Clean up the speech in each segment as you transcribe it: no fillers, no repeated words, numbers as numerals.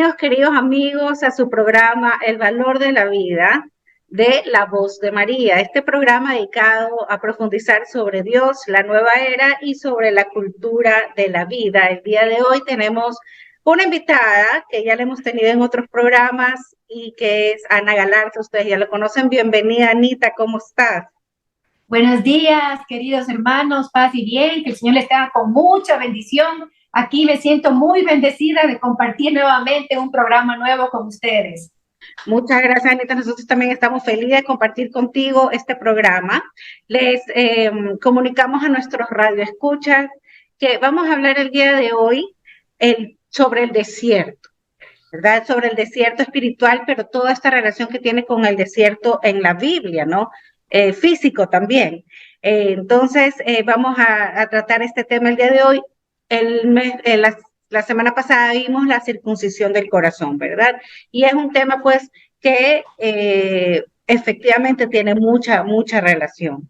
Bienvenidos, queridos amigos, a su programa El Valor de la Vida de La Voz de María. Este programa dedicado a profundizar sobre Dios, la nueva era y sobre la cultura de la vida. El día de hoy tenemos una invitada que ya la hemos tenido en otros programas y que es Ana Galarza. Ustedes ya la conocen. Bienvenida, Anita, ¿cómo estás? Buenos días, queridos hermanos, paz y bien, que el Señor les tenga con mucha bendición. Aquí me siento muy bendecida de compartir nuevamente un programa nuevo con ustedes. Muchas gracias, Anita. Nosotros también estamos felices de compartir contigo este programa. Les comunicamos a nuestros radioescuchas que vamos a hablar el día de hoy sobre el desierto, ¿verdad? Sobre el desierto espiritual, pero toda esta relación que tiene con el desierto en la Biblia, ¿no? Físico también. Entonces, vamos a tratar este tema el día de hoy. La semana pasada vimos la circuncisión del corazón, ¿verdad? Y es un tema, pues, que efectivamente tiene mucha relación.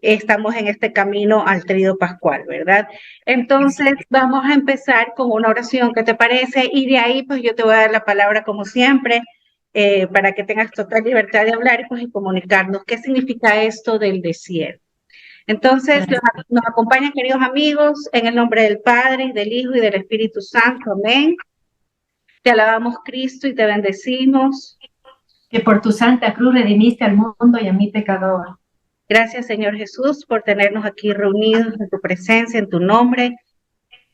Estamos en este camino al tríodo pascual, ¿verdad? Entonces, vamos a empezar con una oración, ¿qué te parece? Y de ahí, pues, yo te voy a dar la palabra como siempre, para que tengas total libertad de hablar y, pues, y comunicarnos qué significa esto del desierto. Entonces, nos acompañan, queridos amigos, en el nombre del Padre, del Hijo y del Espíritu Santo. Amén. Te alabamos, Cristo, y te bendecimos. Que por tu santa cruz redimiste al mundo y a mi pecador. Gracias, Señor Jesús, por tenernos aquí reunidos en tu presencia, en tu nombre.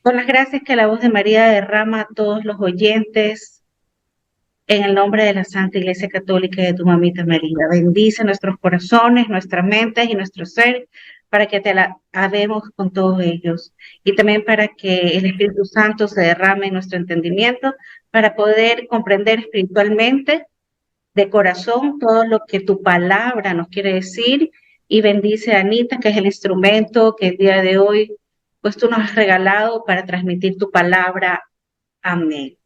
Con las gracias que la voz de María derrama a todos los oyentes, en el nombre de la Santa Iglesia Católica y de tu mamita María. Bendice nuestros corazones, nuestras mentes y nuestro ser, para que te alabemos con todos ellos. Y también para que el Espíritu Santo se derrame en nuestro entendimiento, para poder comprender espiritualmente, de corazón, todo lo que tu palabra nos quiere decir. Y bendice a Anita, que es el instrumento que el día de hoy, pues tú nos has regalado para transmitir tu palabra. Amén.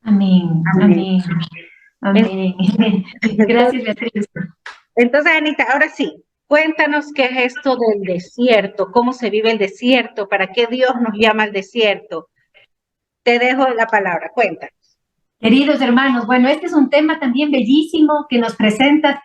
Amén, Amén. amén, amén. Gracias, Beatriz. Entonces, Anita, ahora sí, cuéntanos qué es esto del desierto, cómo se vive el desierto, para qué Dios nos llama al desierto. Te dejo la palabra, cuéntanos. Queridos hermanos, bueno, este es un tema también bellísimo que nos presenta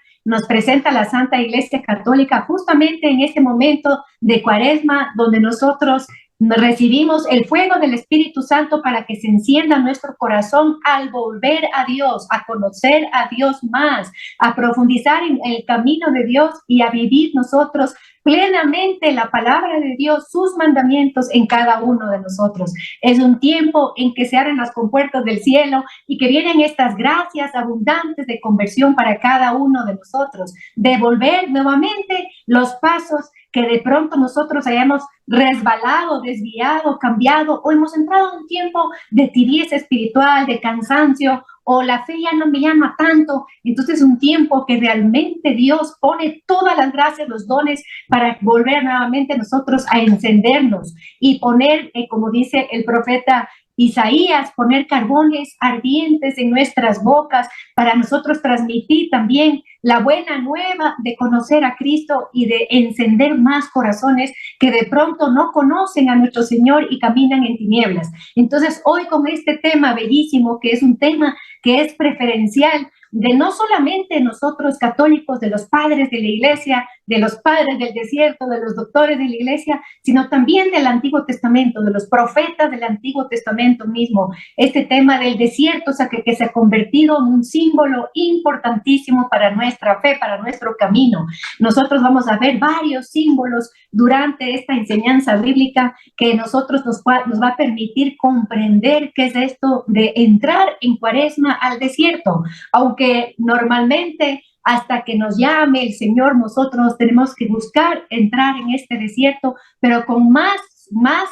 la Santa Iglesia Católica justamente en este momento de Cuaresma, donde nosotros recibimos el fuego del Espíritu Santo para que se encienda nuestro corazón al volver a Dios, a conocer a Dios más, a profundizar en el camino de Dios y a vivir nosotros plenamente la palabra de Dios, sus mandamientos en cada uno de nosotros. Es un tiempo en que se abren las compuertas del cielo y que vienen estas gracias abundantes de conversión para cada uno de nosotros, de volver nuevamente los pasos que de pronto nosotros hayamos resbalado, desviado, cambiado, o hemos entrado en un tiempo de tibieza espiritual, de cansancio, o la fe ya no me llama tanto. Entonces un tiempo que realmente Dios pone todas las gracias, los dones, para volver nuevamente nosotros a encendernos y poner, como dice el profeta Isaías, poner carbones ardientes en nuestras bocas para nosotros transmitir también la buena nueva de conocer a Cristo y de encender más corazones que de pronto no conocen a nuestro Señor y caminan en tinieblas. Entonces, hoy con este tema bellísimo, que es un tema que es preferencial de no solamente nosotros católicos, de los padres de la iglesia, de los padres del desierto, de los doctores de la iglesia, sino también del Antiguo Testamento, de los profetas del Antiguo Testamento mismo. Este tema del desierto, o sea, que se ha convertido en un símbolo importantísimo para nuestra fe, para nuestro camino. Nosotros vamos a ver varios símbolos durante esta enseñanza bíblica que nosotros nos va a permitir comprender qué es esto de entrar en Cuaresma al desierto, aunque normalmente hasta que nos llame el Señor, nosotros tenemos que buscar entrar en este desierto, pero con más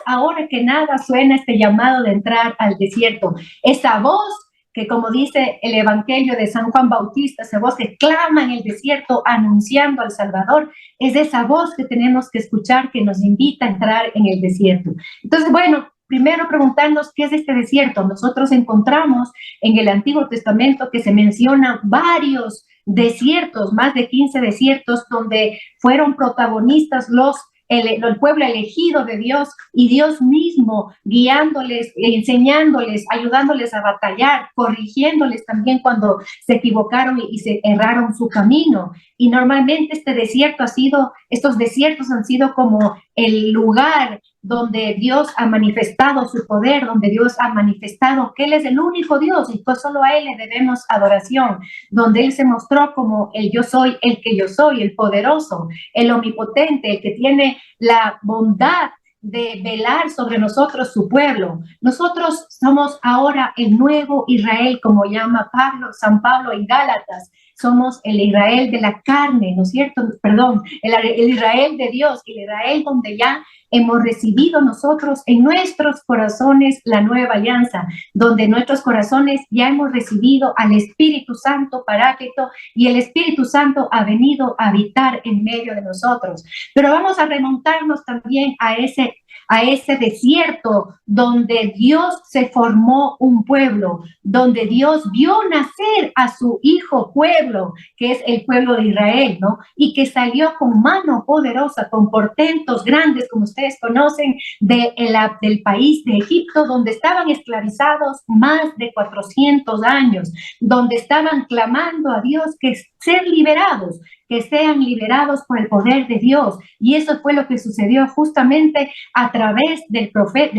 ahora que nada suena este llamado de entrar al desierto. Esa voz que, como dice el Evangelio de San Juan Bautista, esa voz que clama en el desierto anunciando al Salvador, es esa voz que tenemos que escuchar, que nos invita a entrar en el desierto. Entonces, bueno, primero preguntarnos qué es este desierto. Nosotros encontramos en el Antiguo Testamento que se mencionan varios desiertos, más de 15 desiertos, donde fueron protagonistas los el pueblo elegido de Dios, y Dios mismo guiándoles, enseñándoles, ayudándoles a batallar, corrigiéndoles también cuando se equivocaron y se erraron su camino. Y normalmente estos desiertos han sido como el lugar donde Dios ha manifestado su poder, donde Dios ha manifestado que Él es el único Dios y pues solo a Él le debemos adoración, donde Él se mostró como el yo soy, el que yo soy, el poderoso, el omnipotente, el que tiene la bondad de velar sobre nosotros, su pueblo. Nosotros somos ahora el nuevo Israel, como llama San Pablo en Gálatas. Somos el Israel de la carne, ¿no es cierto? Perdón, el Israel de Dios, el Israel donde ya hemos recibido nosotros en nuestros corazones la nueva alianza, donde en nuestros corazones ya hemos recibido al Espíritu Santo Paráclito, y el Espíritu Santo ha venido a habitar en medio de nosotros. Pero vamos a remontarnos también a ese desierto donde Dios se formó un pueblo, donde Dios vio nacer a su hijo pueblo, que es el pueblo de Israel, ¿no? Y que salió con mano poderosa, con portentos grandes, como ustedes conocen, del país de Egipto, donde estaban esclavizados más de 400 años, donde estaban clamando a Dios que ser liberados, que sean liberados por el poder de Dios. Y eso fue lo que sucedió justamente a través del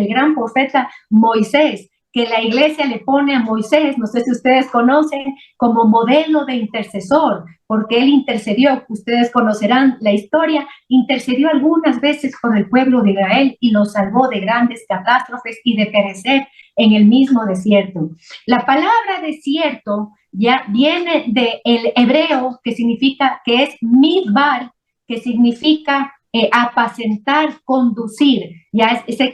gran profeta Moisés, que la iglesia le pone a Moisés, no sé si ustedes conocen, como modelo de intercesor, porque él intercedió, ustedes conocerán la historia, intercedió algunas veces por el pueblo de Israel y lo salvó de grandes catástrofes y de perecer en el mismo desierto. La palabra desierto ya viene del hebreo, que es midbar, que significa apacentar, conducir,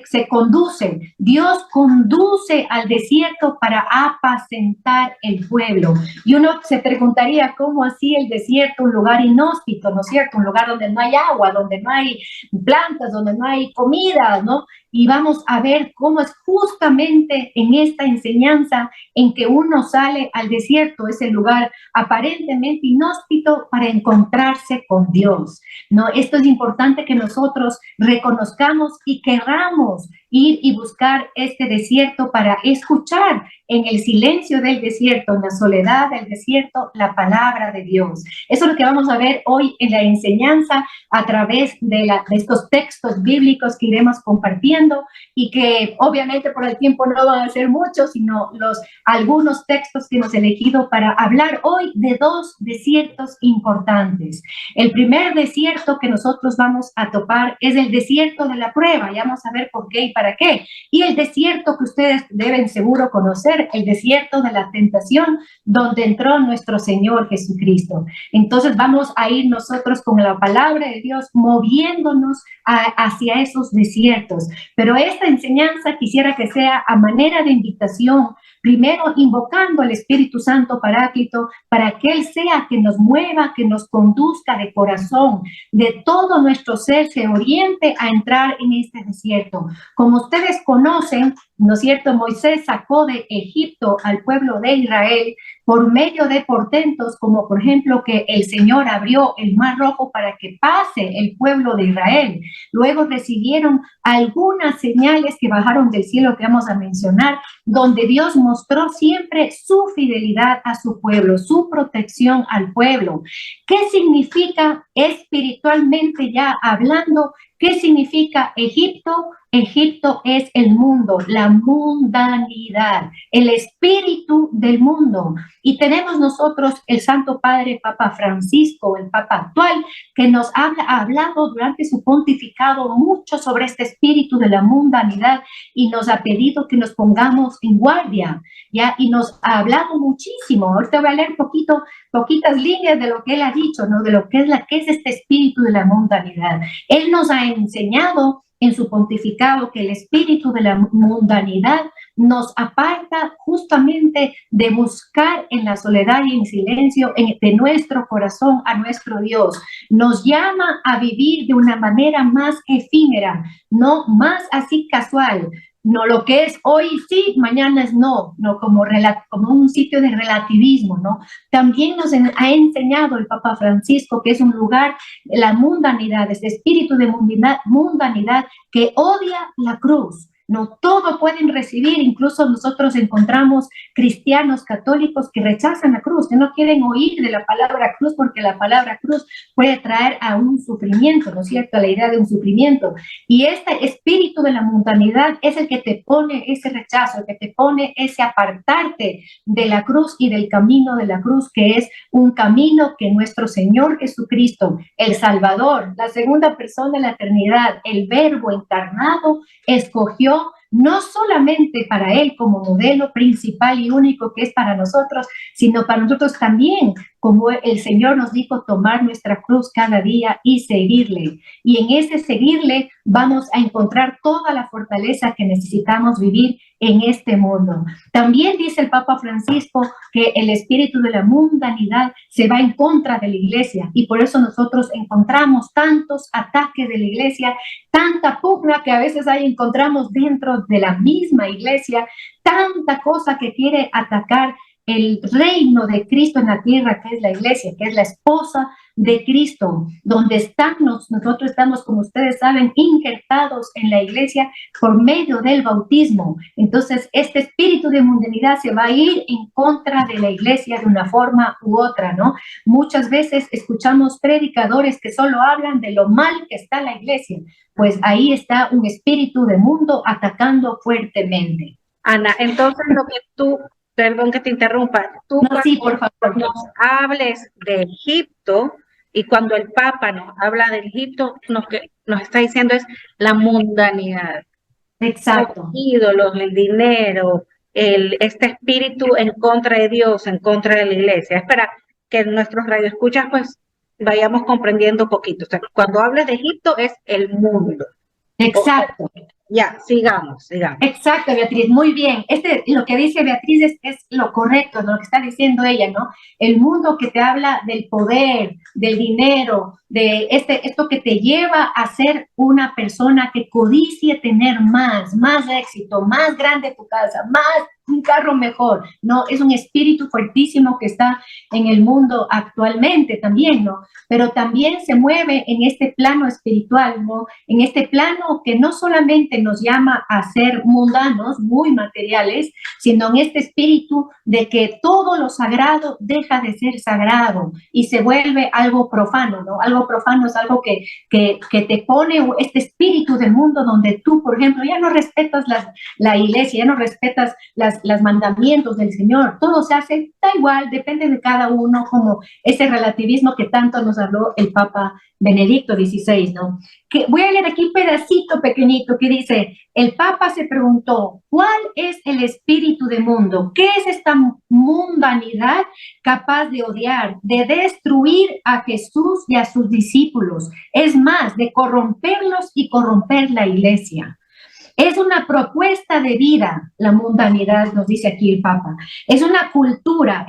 se conduce. Dios conduce al desierto para apacentar el pueblo. Y uno se preguntaría, ¿cómo así el desierto? Un lugar inhóspito, ¿no es cierto? Un lugar donde no hay agua, donde no hay plantas, donde no hay comida, ¿no? Y vamos a ver cómo es justamente en esta enseñanza en que uno sale al desierto, ese lugar aparentemente inhóspito, para encontrarse con Dios, ¿no? Esto es importante que nosotros reconozcamos y querramos ir y buscar este desierto para escuchar en el silencio del desierto, en la soledad del desierto, la palabra de Dios. Eso es lo que vamos a ver hoy en la enseñanza a través de estos textos bíblicos que iremos compartiendo, y que obviamente por el tiempo no van a ser muchos, sino algunos textos que hemos elegido para hablar hoy de dos desiertos importantes. El primer desierto que nosotros vamos a topar es el desierto de la prueba, y vamos a ver por qué y para qué. Y el desierto que ustedes deben seguro conocer, el desierto de la tentación, donde entró nuestro Señor Jesucristo. Entonces vamos a ir nosotros con la palabra de Dios moviéndonos hacia esos desiertos. Pero esta enseñanza quisiera que sea a manera de invitación, primero invocando al Espíritu Santo Paráclito para que Él sea que nos mueva, que nos conduzca de corazón, de todo nuestro ser, se oriente a entrar en este desierto. Como ustedes conocen, ¿no es cierto? Moisés sacó de Egipto al pueblo de Israel por medio de portentos, como por ejemplo que el Señor abrió el Mar Rojo para que pase el pueblo de Israel. Luego recibieron algunas señales que bajaron del cielo, que vamos a mencionar, donde Dios mostró siempre su fidelidad a su pueblo, su protección al pueblo. ¿Qué significa espiritualmente ya hablando? ¿Qué significa Egipto? Egipto es el mundo, la mundanidad, el espíritu del mundo. Y tenemos nosotros el Santo Padre Papa Francisco, el Papa actual, que nos ha hablado durante su pontificado mucho sobre este espíritu de la mundanidad, y nos ha pedido que nos pongamos en guardia, ¿ya? Y nos ha hablado muchísimo. Ahorita voy a leer poquitas líneas de lo que él ha dicho, ¿no? De lo que es este espíritu de la mundanidad. Él nos ha enseñado en su pontificado que el espíritu de la mundanidad nos aparta justamente de buscar en la soledad y en silencio de nuestro corazón a nuestro Dios. Nos llama a vivir de una manera más efímera, no más así casual, no, lo que es hoy sí, mañana es no, no como, como un sitio de relativismo, ¿no? También nos ha enseñado el Papa Francisco que es un lugar, la mundanidad, este espíritu de mundanidad que odia la cruz. No todo pueden recibir, incluso nosotros encontramos cristianos católicos que rechazan la cruz, que no quieren oír de la palabra cruz porque la palabra cruz puede traer a un sufrimiento, ¿no es cierto? La idea de un sufrimiento. Y este espíritu de la mundanidad es el que te pone ese rechazo, el que te pone ese apartarte de la cruz y del camino de la cruz, que es un camino que nuestro Señor Jesucristo, el Salvador, la segunda persona de la eternidad, el Verbo encarnado, escogió no solamente para Él como modelo principal y único que es para nosotros, sino para nosotros también, como el Señor nos dijo, tomar nuestra cruz cada día y seguirle. Y en ese seguirle vamos a encontrar toda la fortaleza que necesitamos vivir en este mundo. También dice el Papa Francisco que el espíritu de la mundanidad se va en contra de la iglesia y por eso nosotros encontramos tantos ataques de la iglesia, tanta pugna que a veces ahí encontramos dentro de la misma iglesia, tanta cosa que quiere atacar el reino de Cristo en la tierra, que es la iglesia, que es la esposa de Cristo, donde nosotros estamos, como ustedes saben, injertados en la iglesia por medio del bautismo. Entonces, este espíritu de mundanidad se va a ir en contra de la iglesia de una forma u otra, ¿no? Muchas veces escuchamos predicadores que solo hablan de lo mal que está la iglesia, pues ahí está un espíritu de mundo atacando fuertemente. Ana, entonces lo que tú, perdón que te interrumpa, tú no, sí, por favor. nos hables de Egipto y cuando el Papa nos habla de Egipto, que nos está diciendo es la mundanidad. Exacto. Los ídolos, el dinero, este espíritu en contra de Dios, en contra de la iglesia. Es para que nuestros radioescuchas pues vayamos comprendiendo un poquito. O sea, cuando hables de Egipto es el mundo. Exacto. Ya, sigamos. Exacto, Beatriz, muy bien. Lo que dice Beatriz es lo correcto, lo que está diciendo ella, ¿no? El mundo que te habla del poder, del dinero, de esto que te lleva a ser una persona que codicie tener más éxito, más grande tu casa, más un carro mejor, ¿no? Es un espíritu fuertísimo que está en el mundo actualmente también, ¿no? Pero también se mueve en este plano espiritual, ¿no? En este plano que no solamente nos llama a ser mundanos, muy materiales, sino en este espíritu de que todo lo sagrado deja de ser sagrado y se vuelve algo profano, ¿no? Algo profano es algo que te pone este espíritu del mundo donde tú, por ejemplo, ya no respetas la iglesia, ya no respetas las mandamientos del Señor, todo se hace, da igual, depende de cada uno, como ese relativismo que tanto nos habló el Papa Benedicto XVI, ¿no? Que voy a leer aquí un pedacito pequeñito que dice, el Papa se preguntó, ¿cuál es el espíritu del mundo? ¿Qué es esta mundanidad capaz de odiar, de destruir a Jesús y a sus discípulos? Es más, de corromperlos y corromper la iglesia. Es una propuesta de vida, la mundanidad, nos dice aquí el Papa. Es una cultura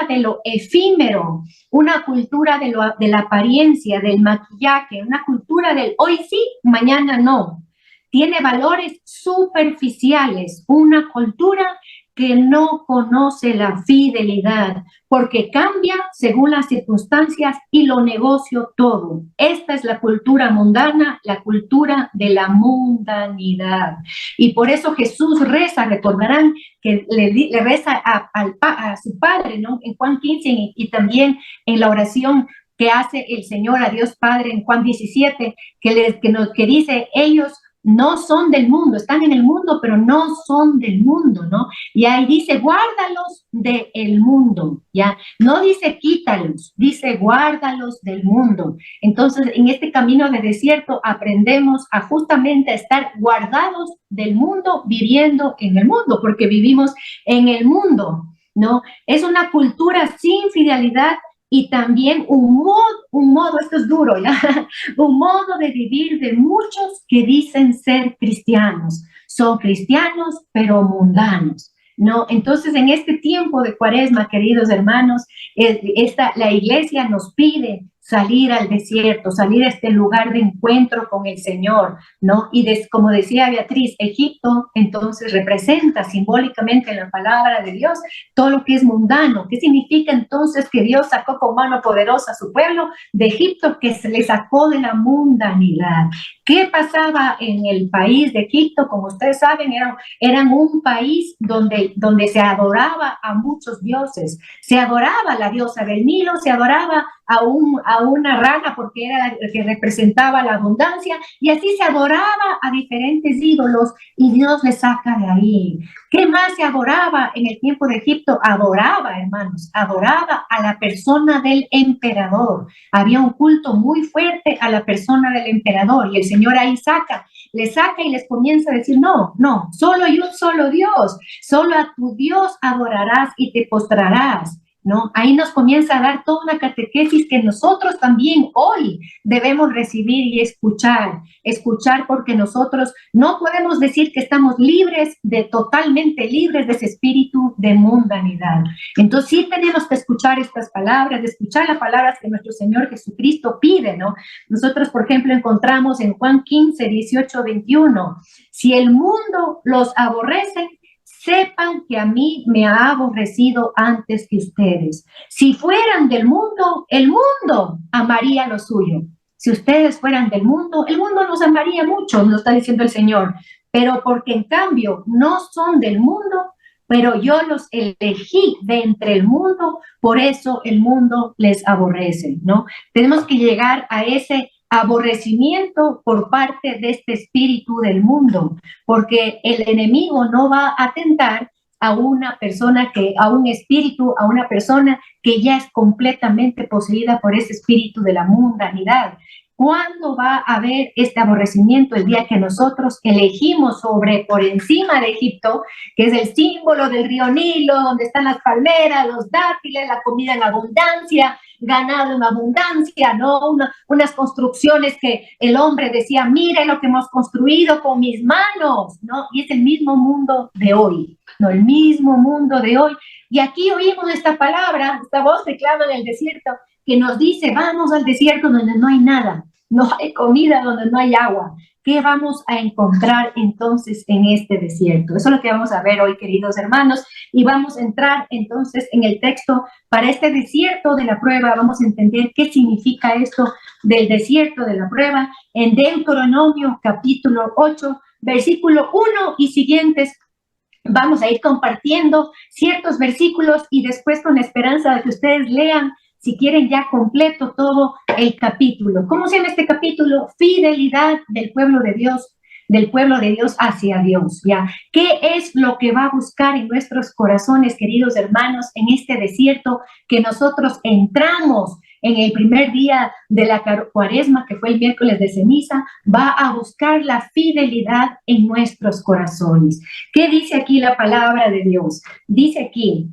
de lo efímero, una cultura de la apariencia, del maquillaje, una cultura del hoy sí, mañana no. Tiene valores superficiales, una cultura que no conoce la fidelidad, porque cambia según las circunstancias y lo negocio todo. Esta es la cultura mundana, la cultura de la mundanidad. Y por eso Jesús reza, recordarán que le reza a su Padre, ¿no? En Juan 15 y también en la oración que hace el Señor a Dios Padre en Juan 17, que dice, ellos no son del mundo, están en el mundo, pero no son del mundo, ¿no? Y ahí dice, guárdalos del mundo, ¿ya? No dice quítalos, dice guárdalos del mundo. Entonces, en este camino de desierto aprendemos a justamente estar guardados del mundo, viviendo en el mundo, porque vivimos en el mundo, ¿no? Es una cultura sin fidelidad y también un modo, esto es duro, ¿ya? Un modo de vivir de muchos que dicen ser cristianos. Son cristianos, pero mundanos, ¿no? Entonces, en este tiempo de Cuaresma, queridos hermanos, la iglesia nos pide salir al desierto, salir a este lugar de encuentro con el Señor, ¿no? Y como decía Beatriz, Egipto entonces representa simbólicamente en la palabra de Dios todo lo que es mundano. ¿Qué significa entonces que Dios sacó con mano poderosa a su pueblo de Egipto? Que se le sacó de la mundanidad. ¿Qué pasaba en el país de Egipto? Como ustedes saben, eran un país donde se adoraba a muchos dioses. Se adoraba a la diosa del Nilo, se adoraba a una rana porque era la que representaba la abundancia, y así se adoraba a diferentes ídolos y Dios le saca de ahí. ¿Qué más se adoraba en el tiempo de Egipto? Adoraba, hermanos, adoraba a la persona del emperador. Había un culto muy fuerte a la persona del emperador, y el Señor ahí le saca y les comienza a decir, no, solo hay un solo Dios, solo a tu Dios adorarás y te postrarás, ¿no? Ahí nos comienza a dar toda una catequesis que nosotros también hoy debemos recibir y escuchar porque nosotros no podemos decir que estamos totalmente libres de ese espíritu de mundanidad. Entonces sí tenemos que escuchar estas palabras, escuchar las palabras que nuestro Señor Jesucristo pide, ¿no? Nosotros, por ejemplo, encontramos en Juan 15, 18, 21, si el mundo los aborrece, sepan que a mí me ha aborrecido antes que ustedes. Si fueran del mundo, el mundo amaría lo suyo. Si ustedes fueran del mundo, el mundo nos amaría mucho, nos está diciendo el Señor. Pero porque en cambio no son del mundo, pero yo los elegí de entre el mundo, por eso el mundo les aborrece, ¿no? Tenemos que llegar a ese aborrecimiento por parte de este espíritu del mundo, porque el enemigo no va a atentar a una persona a un espíritu, a una persona que ya es completamente poseída por ese espíritu de la mundanidad. ¿Cuándo va a haber este aborrecimiento? El día que nosotros elegimos por encima de Egipto, que es el símbolo del río Nilo, donde están las palmeras, los dátiles, la comida en abundancia, ganado en abundancia, ¿no? Unas construcciones que el hombre decía, mire lo que hemos construido con mis manos, ¿no? Y es el mismo mundo de hoy, ¿no? El mismo mundo de hoy. Y aquí oímos esta palabra, esta voz que clama en el desierto, que nos dice, vamos al desierto donde no hay nada, no hay comida, donde no hay agua. ¿Qué vamos a encontrar entonces en este desierto? Eso es lo que vamos a ver hoy, queridos hermanos, y vamos a entrar entonces en el texto para este desierto de la prueba. Vamos a entender qué significa esto del desierto de la prueba en Deuteronomio capítulo 8, versículo 1 y siguientes. Vamos a ir compartiendo ciertos versículos y después con la esperanza de que ustedes lean, si quieren, ya completo todo el capítulo. ¿Cómo se llama este capítulo? Fidelidad del pueblo de Dios hacia Dios, ¿ya? ¿Qué es lo que va a buscar en nuestros corazones, queridos hermanos, en este desierto que nosotros entramos en el primer día de la Cuaresma, que fue el miércoles de ceniza? Va a buscar la fidelidad en nuestros corazones. ¿Qué dice aquí la palabra de Dios? Dice aquí,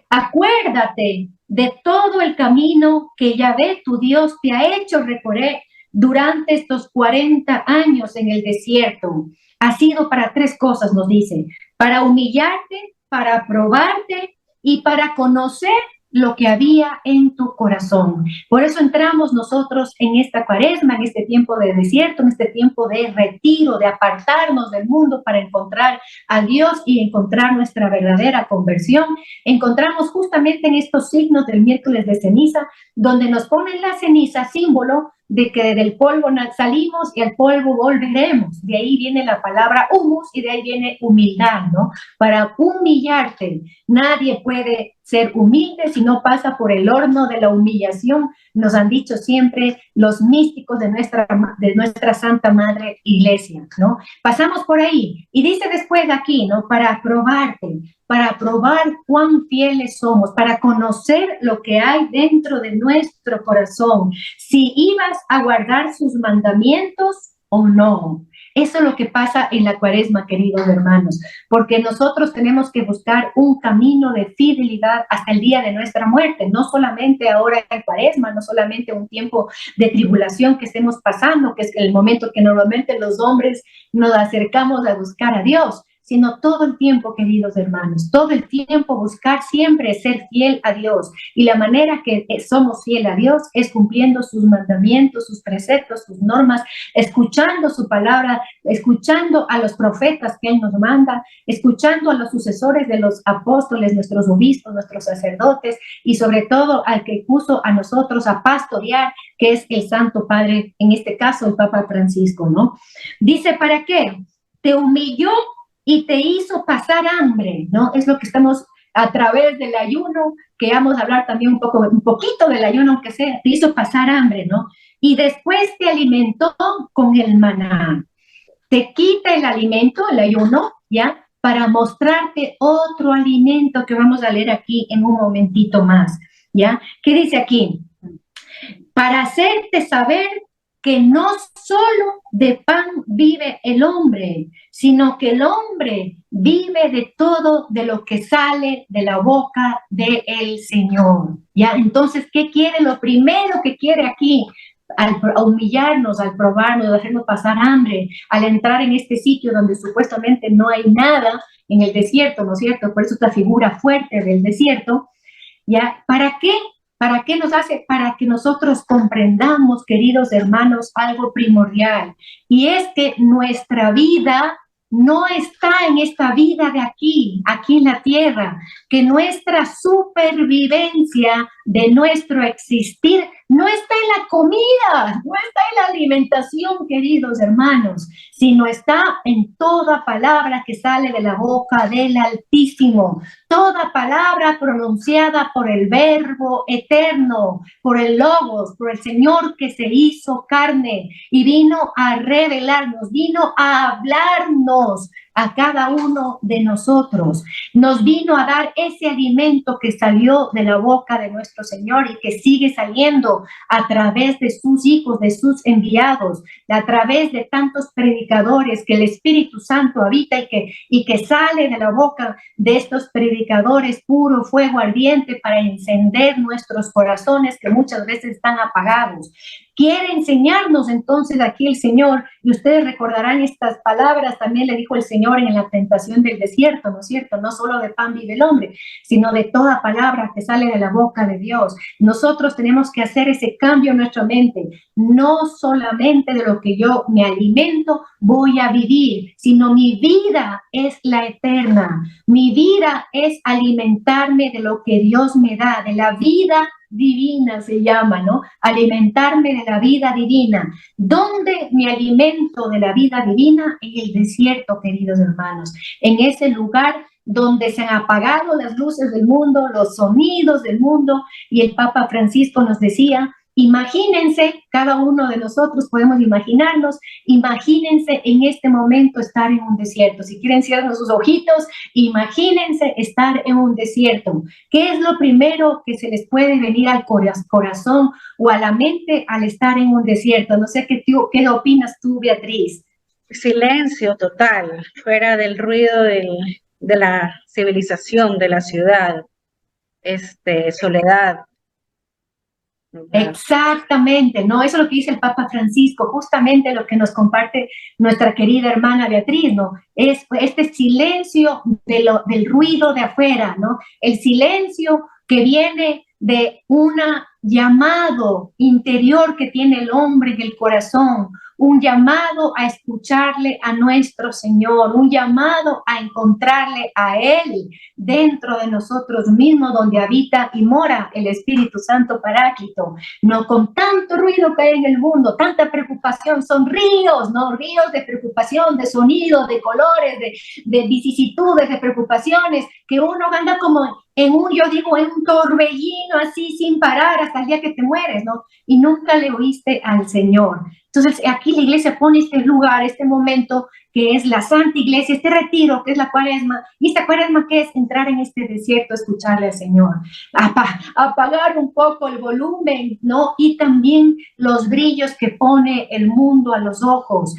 acuérdate de todo el camino que Yahvé tu Dios te ha hecho recorrer durante estos 40 años en el desierto. Ha sido para 3 cosas, nos dice: para humillarte, para probarte y para conocer lo que había en tu corazón. Por eso entramos nosotros en esta Cuaresma, en este tiempo de desierto, en este tiempo de retiro, de apartarnos del mundo para encontrar a Dios y encontrar nuestra verdadera conversión. Encontramos justamente en estos signos del miércoles de ceniza, donde nos ponen la ceniza, símbolo de que del polvo salimos y al polvo volveremos. De ahí viene la palabra humus y de ahí viene humildad, ¿no? Para humillarte. Nadie puede ser humilde si no pasa por el horno de la humillación, nos han dicho siempre los místicos de nuestra Santa Madre Iglesia, ¿no? Pasamos por ahí y dice después aquí, ¿no? Para probarte, para probar cuán fieles somos, para conocer lo que hay dentro de nuestro corazón, si ibas a guardar sus mandamientos o no. Eso es lo que pasa en la Cuaresma, queridos hermanos, porque nosotros tenemos que buscar un camino de fidelidad hasta el día de nuestra muerte, no solamente ahora en Cuaresma, no solamente un tiempo de tribulación que estemos pasando, que es el momento que normalmente los hombres nos acercamos a buscar a Dios, sino todo el tiempo, queridos hermanos, todo el tiempo buscar siempre ser fiel a Dios. Y la manera que somos fiel a Dios es cumpliendo sus mandamientos, sus preceptos, sus normas, escuchando su palabra, escuchando a los profetas que Él nos manda, escuchando a los sucesores de los apóstoles, nuestros obispos, nuestros sacerdotes, y sobre todo al que puso a nosotros a pastorear, que es el Santo Padre, en este caso el Papa Francisco, ¿no? Dice, ¿para qué? Te humilló y te hizo pasar hambre, ¿no? Es lo que estamos a través del ayuno, que vamos a hablar también un poquito del ayuno, aunque sea, te hizo pasar hambre, ¿no? Y después te alimentó con el maná. Te quita el alimento, el ayuno, ¿ya? Para mostrarte otro alimento que vamos a leer aquí en un momentito más, ¿ya? ¿Qué dice aquí? Para hacerte saber que no solo de pan vive el hombre, sino que el hombre vive de todo de lo que sale de la boca del Señor. ¿Ya? Entonces, ¿qué quiere? Lo primero que quiere aquí, al humillarnos, al probarnos, al hacernos pasar hambre, al entrar en este sitio donde supuestamente no hay nada, en el desierto, ¿no es cierto? Por eso esta figura fuerte del desierto, ¿ya? ¿Para qué? ¿Para qué nos hace? Para que nosotros comprendamos, queridos hermanos, algo primordial. Y es que nuestra vida no está en esta vida de aquí en la tierra, que nuestra supervivencia de nuestro existir no está en la comida, no está en la alimentación, queridos hermanos, sino está en toda palabra que sale de la boca del Altísimo, toda palabra pronunciada por el Verbo eterno, por el Logos, por el Señor que se hizo carne y vino a revelarnos, vino a hablarnos a cada uno de nosotros. Nos vino a dar ese alimento que salió de la boca de nuestro Señor y que sigue saliendo a través de sus hijos, de sus enviados, a través de tantos predicadores que el Espíritu Santo habita y que sale de la boca de estos predicadores puro fuego ardiente para encender nuestros corazones que muchas veces están apagados. Quiere enseñarnos entonces aquí el Señor, y ustedes recordarán estas palabras, también le dijo el Señor en la tentación del desierto, ¿no es cierto? No solo de pan vive el hombre, sino de toda palabra que sale de la boca de Dios. Nosotros tenemos que hacer ese cambio en nuestra mente, no solamente de lo que yo me alimento voy a vivir, sino mi vida es la eterna. Mi vida es alimentarme de lo que Dios me da, de la vida divina se llama, ¿no? Alimentarme de la vida divina. ¿Dónde me alimento de la vida divina? En el desierto, queridos hermanos, en ese lugar donde se han apagado las luces del mundo, los sonidos del mundo, y el Papa Francisco nos decía, imagínense, cada uno de nosotros podemos imaginarnos, imagínense en este momento estar en un desierto. Si quieren cierren sus ojitos, imagínense estar en un desierto. ¿Qué es lo primero que se les puede venir al corazón o a la mente al estar en un desierto? No sé qué opinas tú, Beatriz. Silencio total, fuera del ruido de la civilización, de la ciudad, soledad. Exactamente, ¿no? Eso es lo que dice el Papa Francisco, justamente lo que nos comparte nuestra querida hermana Beatriz, ¿no? Es este silencio del ruido de afuera, ¿no? El silencio que viene de un llamado interior que tiene el hombre en el corazón, un llamado a escucharle a nuestro Señor, un llamado a encontrarle a Él dentro de nosotros mismos, donde habita y mora el Espíritu Santo Paráclito. No con tanto ruido que hay en el mundo, tanta preocupación, son ríos, ¿no? Ríos de preocupación, de sonidos, de colores, de vicisitudes, de preocupaciones, que uno anda como en un torbellino así sin parar hasta el día que te mueres, ¿no? Y nunca le oíste al Señor. Entonces, aquí la iglesia pone este lugar, este momento, que es la Santa Iglesia, este retiro, que es la Cuaresma, y esta Cuaresma, que es entrar en este desierto, escucharle al Señor, apagar un poco el volumen, ¿no? Y también los brillos que pone el mundo a los ojos.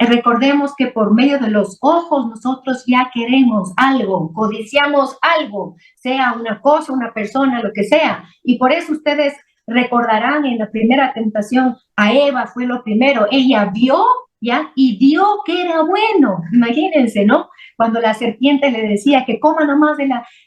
Recordemos que por medio de los ojos nosotros ya queremos algo, codiciamos algo, sea una cosa, una persona, lo que sea, y por eso ustedes recordarán en la primera tentación a Eva fue lo primero, ella vio ¿ya? Y vio que era bueno. Imagínense, ¿no? Cuando la serpiente le decía que coma nomás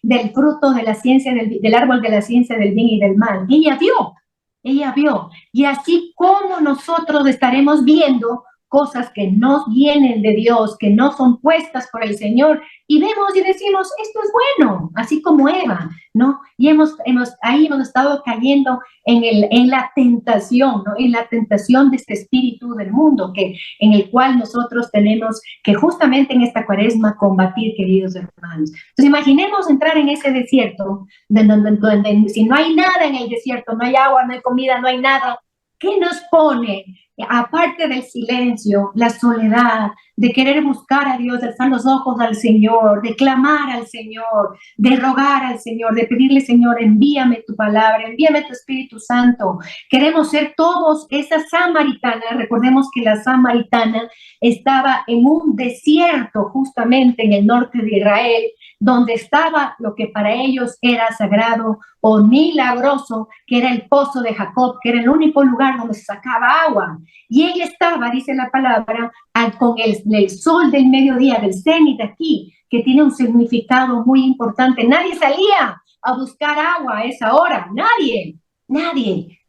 del fruto de la ciencia, del árbol de la ciencia del bien y del mal. Ella vio. Y así como nosotros estaremos viendo cosas que no vienen de Dios, que no son puestas por el Señor, y vemos y decimos, esto es bueno, así como Eva, ¿no? Y ahí hemos estado cayendo en la tentación, ¿no? En la tentación de este espíritu del mundo, en el cual nosotros tenemos que justamente en esta cuaresma combatir, queridos hermanos. Entonces imaginemos entrar en ese desierto, donde si no hay nada en el desierto, no hay agua, no hay comida, no hay nada, ¿qué nos pone? Aparte del silencio, la soledad, de querer buscar a Dios, de alzar los ojos al Señor, de clamar al Señor, de rogar al Señor, de pedirle, Señor, envíame tu palabra, envíame tu Espíritu Santo. Queremos ser todos esa samaritana. Recordemos que la samaritana estaba en un desierto justamente en el norte de Israel, donde estaba lo que para ellos era sagrado o milagroso, que era el pozo de Jacob, que era el único lugar donde se sacaba agua. Y ella estaba, dice la palabra, con el sol del mediodía, del cenit aquí, que tiene un significado muy importante. Nadie salía a buscar agua a esa hora, nadie.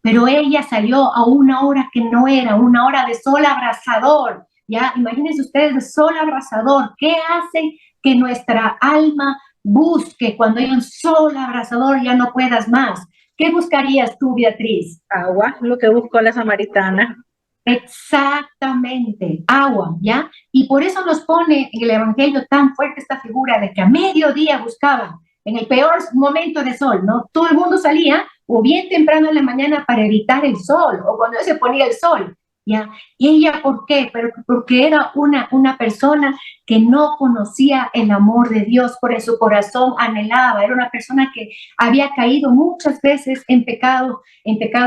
Pero ella salió a una hora que no era, una hora de sol abrasador. Ya, imagínense ustedes, de sol abrasador. ¿Qué hace que nuestra alma busque cuando hay un sol abrasador, ya no puedas más? ¿Qué buscarías tú, Beatriz? Agua, lo que buscó la samaritana. Exactamente, agua, ¿ya? Y por eso nos pone en el Evangelio tan fuerte esta figura de que a mediodía buscaban, en el peor momento de sol, ¿no? Todo el mundo salía o bien temprano en la mañana para evitar el sol, o cuando se ponía el sol, ¿ya? Y ella, ¿por qué? Pero porque era una persona que no conocía el amor de Dios, por eso su corazón anhelaba, era una persona que había caído muchas veces en pecado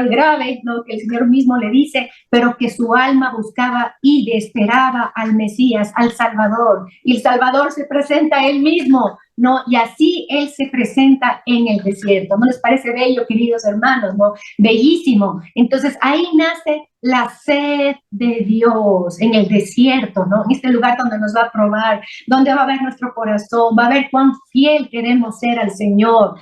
grave, ¿no? Que el Señor mismo le dice, pero que su alma buscaba y esperaba al Mesías, al Salvador, y el Salvador se presenta a él mismo, ¿no? Y así él se presenta en el desierto. ¿No les parece bello, queridos hermanos? ¿No? Bellísimo. Entonces ahí nace la sed de Dios en el desierto, ¿no? En este lugar donde nos va a probar, donde va a ver nuestro corazón, va a ver cuán fiel queremos ser al Señor.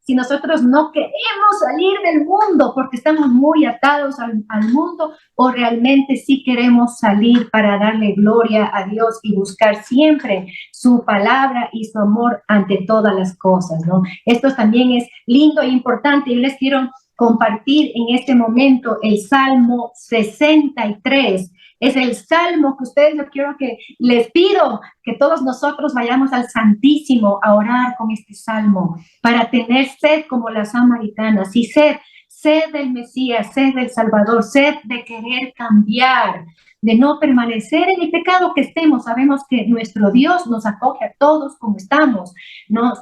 Si nosotros no queremos salir del mundo porque estamos muy atados al mundo, o realmente sí queremos salir para darle gloria a Dios y buscar siempre su palabra y su amor ante todas las cosas, ¿no? Esto también es lindo e importante. Yo les quiero compartir en este momento el Salmo 63. Es el salmo que ustedes, yo quiero que les pido que todos nosotros vayamos al Santísimo a orar con este salmo para tener sed como la samaritana, sí, sed del Mesías, sed del Salvador, sed de querer cambiar, de no permanecer en el pecado que estemos. Sabemos que nuestro Dios nos acoge a todos como estamos, ¿no?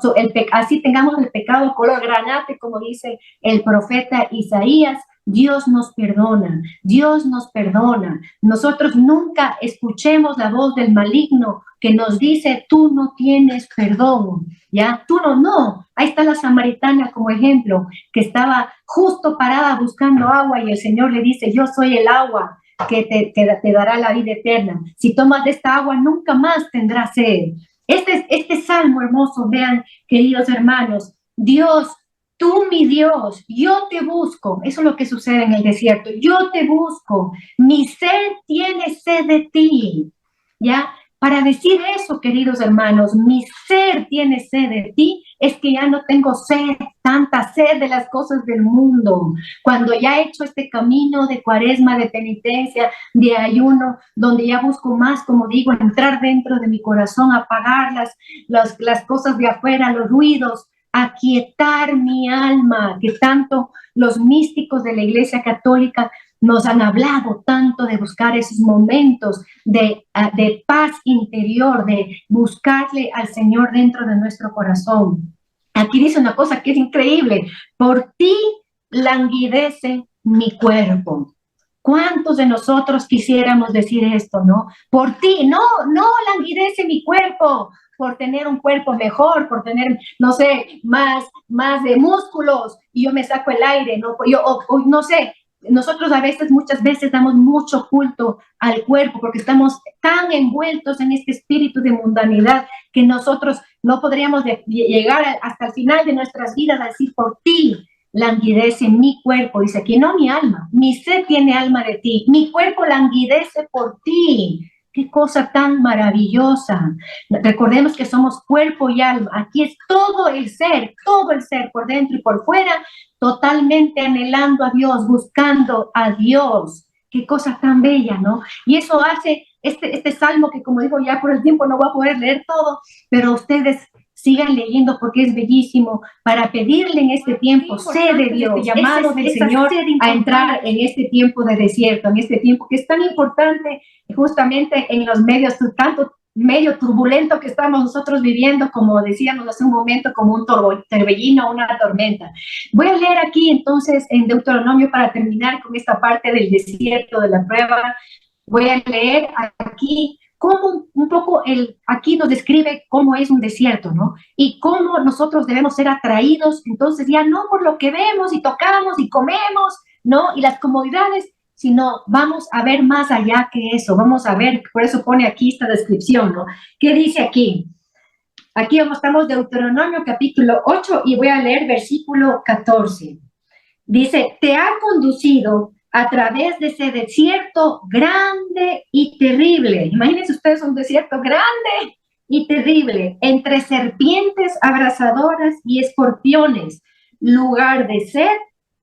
Así tengamos el pecado color granate, como dice el profeta Isaías, Dios nos perdona, Dios nos perdona. Nosotros nunca escuchemos la voz del maligno que nos dice, tú no tienes perdón, ¿ya? Tú no. Ahí está la samaritana como ejemplo, que estaba justo parada buscando agua y el Señor le dice, yo soy el agua que te dará la vida eterna. Si tomas de esta agua, nunca más tendrás sed. Este salmo hermoso, vean, queridos hermanos, Dios, tú, mi Dios, yo te busco. Eso es lo que sucede en el desierto. Yo te busco. Mi sed tiene sed de ti. ¿Ya? Para decir eso, queridos hermanos, mi ser tiene sed de ti, es que ya no tengo sed, tanta sed de las cosas del mundo. Cuando ya he hecho este camino de cuaresma, de penitencia, de ayuno, donde ya busco más, como digo, entrar dentro de mi corazón, apagar las cosas de afuera, los ruidos, aquietar mi alma, que tanto los místicos de la Iglesia Católica nos han hablado tanto de buscar esos momentos de paz interior, de buscarle al Señor dentro de nuestro corazón. Aquí dice una cosa que es increíble, por ti languidece mi cuerpo. ¿Cuántos de nosotros quisiéramos decir esto, no? Por ti, no languidece mi cuerpo, por tener un cuerpo mejor, por tener, no sé, más de músculos, y yo me saco el aire, ¿no? No sé, nosotros muchas veces damos mucho culto al cuerpo porque estamos tan envueltos en este espíritu de mundanidad que nosotros no podríamos llegar hasta el final de nuestras vidas a decir, por ti languidece mi cuerpo, dice aquí, no mi alma, mi sed tiene alma de ti, mi cuerpo languidece por ti. Qué cosa tan maravillosa. Recordemos que somos cuerpo y alma. Aquí es todo el ser por dentro y por fuera, totalmente anhelando a Dios, buscando a Dios. Qué cosa tan bella, ¿no? Y eso hace este salmo que, como digo, ya por el tiempo no voy a poder leer todo, pero ustedes sigan leyendo porque es bellísimo para pedirle en este tiempo, sed de Dios, este llamado del Señor a entrar en este tiempo de desierto, en este tiempo que es tan importante justamente en los medios, tanto medio turbulento que estamos nosotros viviendo, como decíamos hace un momento, como un torbellino, una tormenta. Voy a leer aquí entonces en Deuteronomio para terminar con esta parte del desierto, de la prueba. Voy a leer aquí cómo un poco aquí nos describe cómo es un desierto, ¿no? Y cómo nosotros debemos ser atraídos, entonces ya no por lo que vemos y tocamos y comemos, ¿no? Y las comodidades, sino vamos a ver más allá que eso, vamos a ver, por eso pone aquí esta descripción, ¿no? ¿Qué dice aquí? Aquí estamos Deuteronomio capítulo 8 y voy a leer versículo 14. Dice, te ha conducido a través de ese desierto grande y terrible. Imagínense ustedes un desierto grande y terrible, entre serpientes abrasadoras y escorpiones, lugar de sed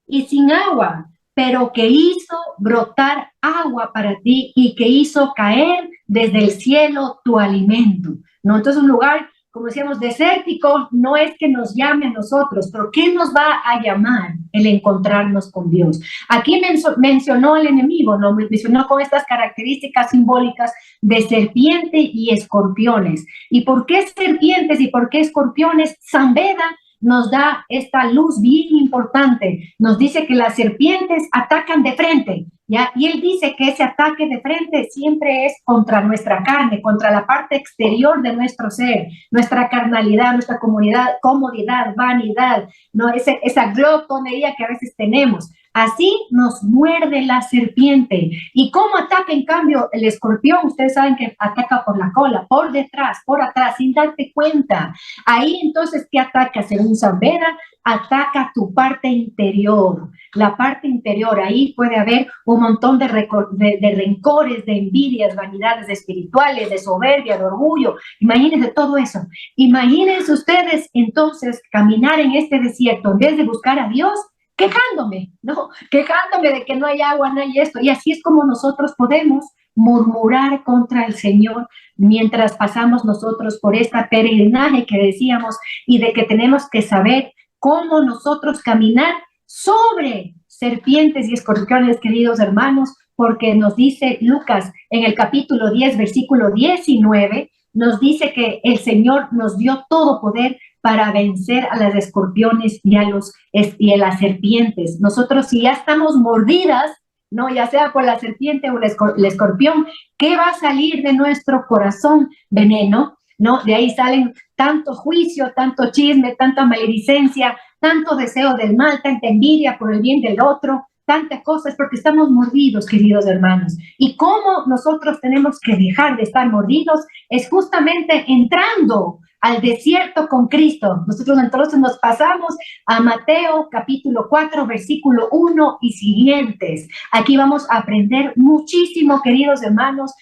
y sin agua, pero que hizo brotar agua para ti y que hizo caer desde el cielo tu alimento, ¿no? Entonces un lugar, como decíamos, desértico, no es que nos llame a nosotros, pero ¿qué nos va a llamar? El encontrarnos con Dios. Aquí mencionó el enemigo, ¿no? Mencionó con estas características simbólicas de serpiente y escorpiones. ¿Y por qué serpientes y por qué escorpiones? San Beda nos da esta luz bien importante. Nos dice que las serpientes atacan de frente, ¿ya? Y él dice que ese ataque de frente siempre es contra nuestra carne, contra la parte exterior de nuestro ser, nuestra carnalidad, nuestra comodidad, vanidad, ¿no? Esa glotonería que a veces tenemos. Así nos muerde la serpiente. ¿Y cómo ataca, en cambio, el escorpión? Ustedes saben que ataca por la cola, por detrás, por atrás, sin darte cuenta. Ahí entonces, ¿qué ataca? Según San Beda, ataca tu parte interior. La parte interior, ahí puede haber un montón de rencores, de envidias, vanidades espirituales, de soberbia, de orgullo. Imagínense todo eso. Imagínense ustedes entonces caminar en este desierto en vez de buscar a Dios, quejándome, ¿no? Quejándome de que no hay agua, no hay esto. Y así es como nosotros podemos murmurar contra el Señor mientras pasamos nosotros por esta peregrinaje que decíamos y de que tenemos que saber cómo nosotros caminar sobre serpientes y escorpiones, queridos hermanos, porque nos dice Lucas en el capítulo 10, versículo 19, nos dice que el Señor nos dio todo poder para vencer a las escorpiones y a las serpientes. Nosotros, si ya estamos mordidas, no, ya sea por la serpiente o el escorpión, ¿qué va a salir de nuestro corazón? Veneno, ¿no? De ahí salen tanto juicio, tanto chisme, tanta maledicencia, tanto deseo del mal, tanta envidia por el bien del otro, tantas cosas, porque estamos mordidos, queridos hermanos. Y cómo nosotros tenemos que dejar de estar mordidos es justamente entrando al desierto con Cristo. Nosotros entonces nos pasamos a Mateo capítulo 4, versículo 1 y siguientes. Aquí vamos a aprender muchísimo, queridos hermanos,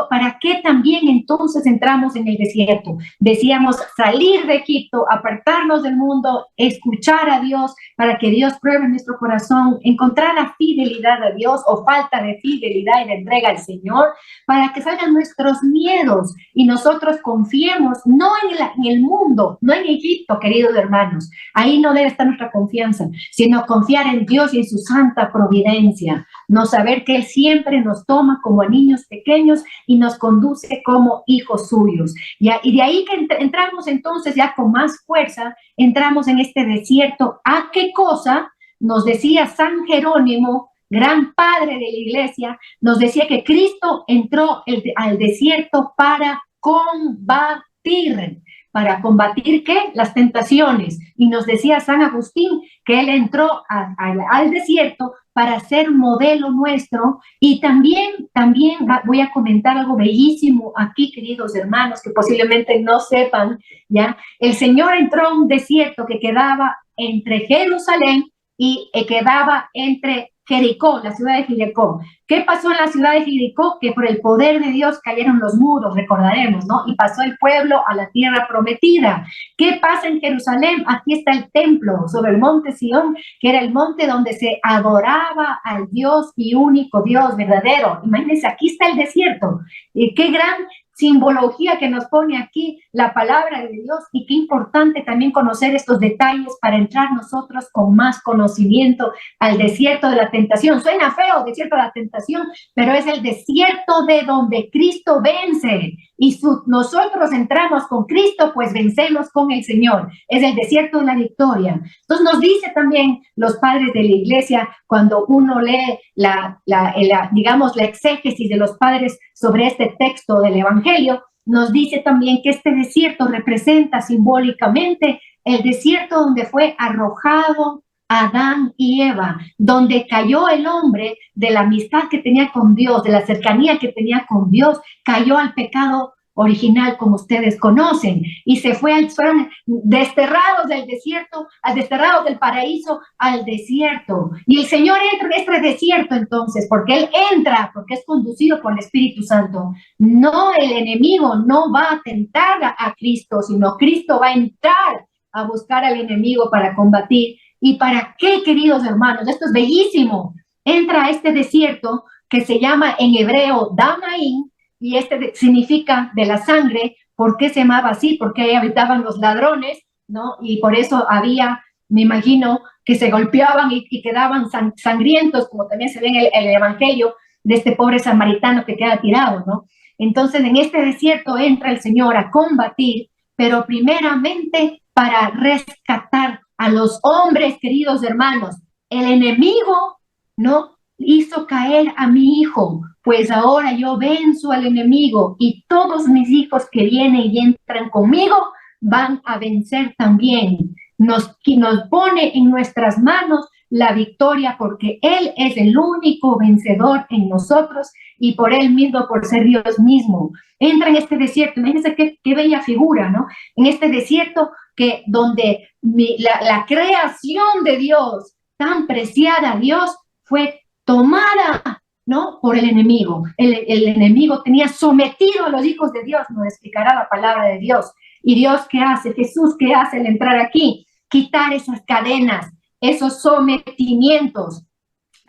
para qué también entonces entramos en el desierto. Decíamos salir de Egipto, apartarnos del mundo, escuchar a Dios, para que Dios pruebe nuestro corazón, encontrar la fidelidad a Dios o falta de fidelidad y de entrega al Señor, para que salgan nuestros miedos y nosotros confiemos no en el mundo, no en Egipto, queridos hermanos. Ahí no debe estar nuestra confianza, sino confiar en Dios y en su santa providencia. No saber que Él siempre nos toma como a niños pequeños y nos conduce como hijos suyos. ¿Ya? Y de ahí que entramos entonces ya con más fuerza, entramos en este desierto. ¿A qué cosa? Nos decía San Jerónimo, gran padre de la iglesia, nos decía que Cristo entró al desierto para combatir. ¿Para combatir qué? Las tentaciones. Y nos decía San Agustín que él entró al desierto para ser modelo nuestro. Y también voy a comentar algo bellísimo aquí, queridos hermanos, que posiblemente no sepan, ¿ya? El Señor entró a un desierto que quedaba entre Jerusalén y quedaba entre Jericó, la ciudad de Jericó. ¿Qué pasó en la ciudad de Jericó? Que por el poder de Dios cayeron los muros, recordaremos, ¿no? Y pasó el pueblo a la tierra prometida. ¿Qué pasa en Jerusalén? Aquí está el templo sobre el monte Sión, que era el monte donde se adoraba al Dios y único Dios verdadero. Imagínense, aquí está el desierto. Y qué gran simbología que nos pone aquí la palabra de Dios, y qué importante también conocer estos detalles para entrar nosotros con más conocimiento al desierto de la tentación. Suena feo, desierto de la tentación, pero es el desierto de donde Cristo vence, y nosotros entramos con Cristo, pues vencemos con el Señor. Es el desierto de la victoria. Entonces nos dice también los padres de la iglesia, cuando uno lee digamos, la exégesis de los padres sobre este texto del Evangelio, nos dice también que este desierto representa simbólicamente el desierto donde fue arrojado Adán y Eva, donde cayó el hombre de la amistad que tenía con Dios, de la cercanía que tenía con Dios, cayó al pecado original, como ustedes conocen, y fueron desterrados del desierto, desterrados del paraíso al desierto. Y el Señor entra en este desierto entonces, porque Él entra, porque es conducido por el Espíritu Santo. No, el enemigo no va a tentar a Cristo, sino Cristo va a entrar a buscar al enemigo para combatir. ¿Y para qué, queridos hermanos? Esto es bellísimo. Entra a este desierto que se llama en hebreo Damaín, y significa de la sangre. ¿Por qué se llamaba así? Porque ahí habitaban los ladrones, ¿no? Y por eso había, me imagino, que se golpeaban y quedaban sangrientos, como también se ve en el Evangelio de este pobre samaritano que queda tirado, ¿no? Entonces, en este desierto entra el Señor a combatir, pero primeramente para rescatar a los hombres, queridos hermanos. El enemigo, ¿no?, hizo caer a mi hijo, pues ahora yo venzo al enemigo, y todos mis hijos que vienen y entran conmigo van a vencer también. Nos pone en nuestras manos la victoria, porque Él es el único vencedor en nosotros, y por Él mismo, por ser Dios mismo. Entra en este desierto, imagínense qué bella figura, ¿no? En este desierto donde la creación de Dios, tan preciada a Dios, fue tomada, ¿no?, por el enemigo. El enemigo tenía sometido a los hijos de Dios, nos explicará la palabra de Dios. ¿Y Dios qué hace? Jesús, ¿qué hace al entrar aquí? Quitar esas cadenas, esos sometimientos.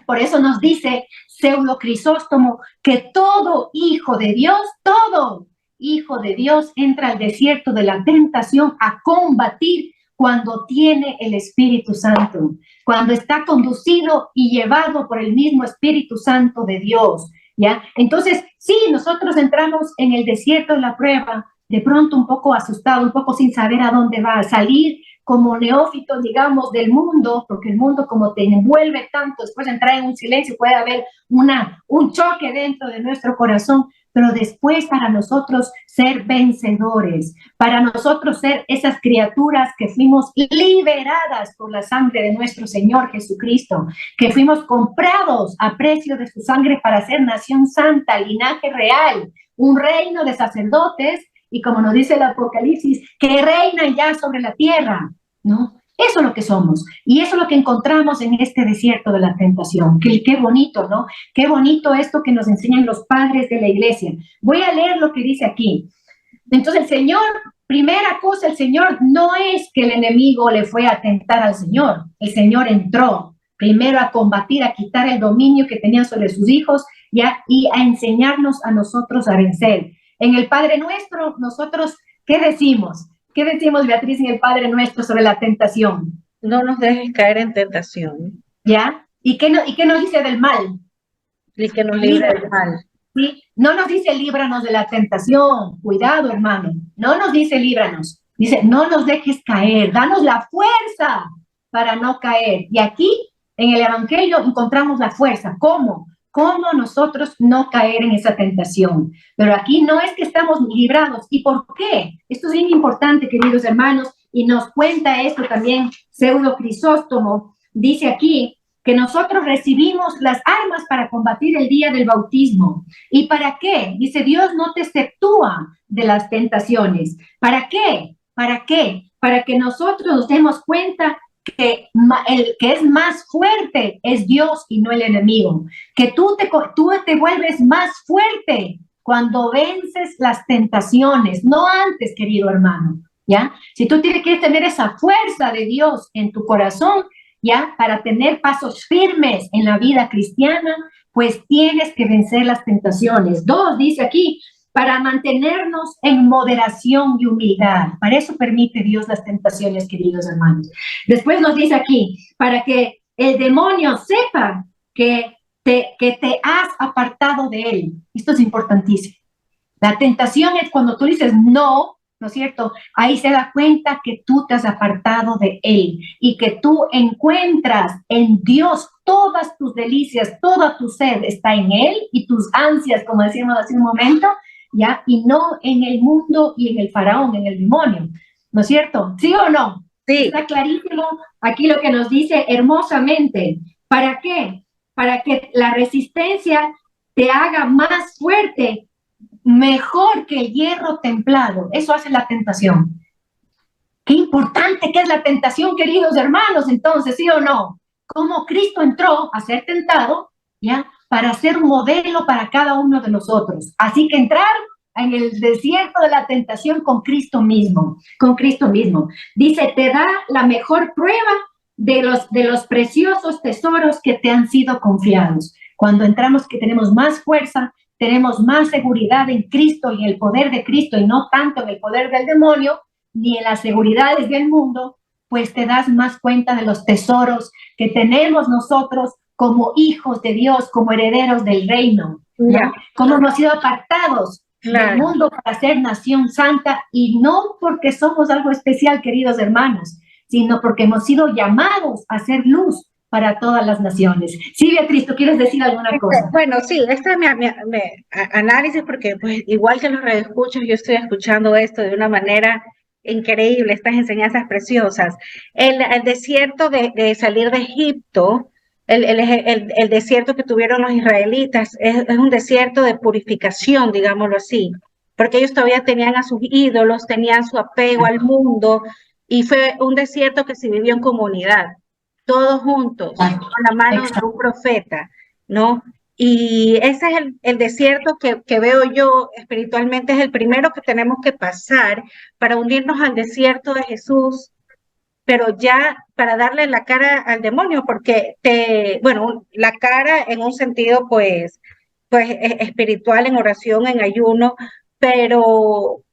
Por eso nos dice Pseudo Crisóstomo que todo hijo de Dios, todo hijo de Dios entra al desierto de la tentación a combatir cuando tiene el Espíritu Santo, cuando está conducido y llevado por el mismo Espíritu Santo de Dios, ¿ya? Entonces, sí, nosotros entramos en el desierto de la prueba, de pronto un poco asustado, un poco sin saber a dónde va a salir, como neófitos, digamos, del mundo, porque el mundo como te envuelve tanto, después de entrar en un silencio puede haber un choque dentro de nuestro corazón, pero después para nosotros ser vencedores, para nosotros ser esas criaturas que fuimos liberadas por la sangre de nuestro Señor Jesucristo, que fuimos comprados a precio de su sangre para ser nación santa, linaje real, un reino de sacerdotes, y como nos dice el Apocalipsis, que reinan ya sobre la tierra, ¿no? Eso es lo que somos, y eso es lo que encontramos en este desierto de la tentación. Qué bonito, ¿no? Qué bonito esto que nos enseñan los padres de la iglesia. Voy a leer lo que dice aquí. Entonces el Señor, primera cosa, el Señor no es que el enemigo le fue a tentar al Señor. El Señor entró primero a combatir, a quitar el dominio que tenía sobre sus hijos y a enseñarnos a nosotros a vencer. En el Padre Nuestro, nosotros, ¿qué decimos? ¿Qué decimos, Beatriz, en el Padre Nuestro sobre la tentación? No nos dejes caer en tentación. ¿Ya? ¿Y qué nos dice del mal? Y que nos libre del mal. ¿Sí? No nos dice líbranos de la tentación. Cuidado, hermano. No nos dice líbranos. Dice, no nos dejes caer. Danos la fuerza para no caer. Y aquí, en el Evangelio, encontramos la fuerza. ¿Cómo? ¿Cómo nosotros no caer en esa tentación? Pero aquí no es que estamos librados. ¿Y por qué? Esto es bien importante, queridos hermanos, y nos cuenta esto también Pseudo Crisóstomo. Dice aquí que nosotros recibimos las armas para combatir el día del bautismo. ¿Y para qué? Dice, Dios no te exceptúa de las tentaciones. ¿Para qué? ¿Para qué? Para que nosotros nos demos cuenta que el que es más fuerte es Dios y no el enemigo. Que tú te vuelves más fuerte cuando vences las tentaciones, no antes, querido hermano, ¿ya? Si tú quieres tener esa fuerza de Dios en tu corazón, ¿ya? Para tener pasos firmes en la vida cristiana, pues tienes que vencer las tentaciones. 2, dice aquí, para mantenernos en moderación y humildad. Para eso permite Dios las tentaciones, queridos hermanos. Después nos dice aquí, para que el demonio sepa que te has apartado de él. Esto es importantísimo. La tentación es cuando tú dices no, ¿no es cierto? Ahí se da cuenta que tú te has apartado de él y que tú encuentras en Dios todas tus delicias, toda tu sed está en él y tus ansias, como decíamos hace un momento, ¿ya? Y no en el mundo y en el faraón, en el demonio, ¿no es cierto? ¿Sí o no? Sí. Está clarísimo aquí lo que nos dice hermosamente. ¿Para qué? Para que la resistencia te haga más fuerte, mejor que el hierro templado. Eso hace la tentación. Qué importante que es la tentación, queridos hermanos, entonces, ¿sí o no? Cómo Cristo entró a ser tentado, ¿ya? Para ser un modelo para cada uno de nosotros. Así que entrar en el desierto de la tentación con Cristo mismo, con Cristo mismo. Dice, te da la mejor prueba de los preciosos tesoros que te han sido confiados. Cuando entramos, que tenemos más fuerza, tenemos más seguridad en Cristo y en el poder de Cristo y no tanto en el poder del demonio, ni en las seguridades del mundo, pues te das más cuenta de los tesoros que tenemos nosotros como hijos de Dios, como herederos del reino, ¿ya? Como hemos sido apartados del mundo para ser nación santa, y no porque somos algo especial, queridos hermanos, sino porque hemos sido llamados a ser luz para todas las naciones. Sí, Beatriz, ¿tú quieres decir alguna cosa? Bueno, sí, este es mi análisis, porque pues igual que los radioescuchas, yo estoy escuchando esto de una manera increíble, estas enseñanzas preciosas. El desierto de salir de Egipto, el desierto que tuvieron los israelitas, es un desierto de purificación, digámoslo así, porque ellos todavía tenían a sus ídolos, tenían su apego al mundo, y fue un desierto que se vivió en comunidad, todos juntos, con la mano de un profeta, ¿no? Y ese es el desierto que veo yo espiritualmente, es el primero que tenemos que pasar para unirnos al desierto de Jesús, pero ya para darle la cara al demonio, porque bueno, la cara en un sentido pues espiritual, en oración, en ayuno, pero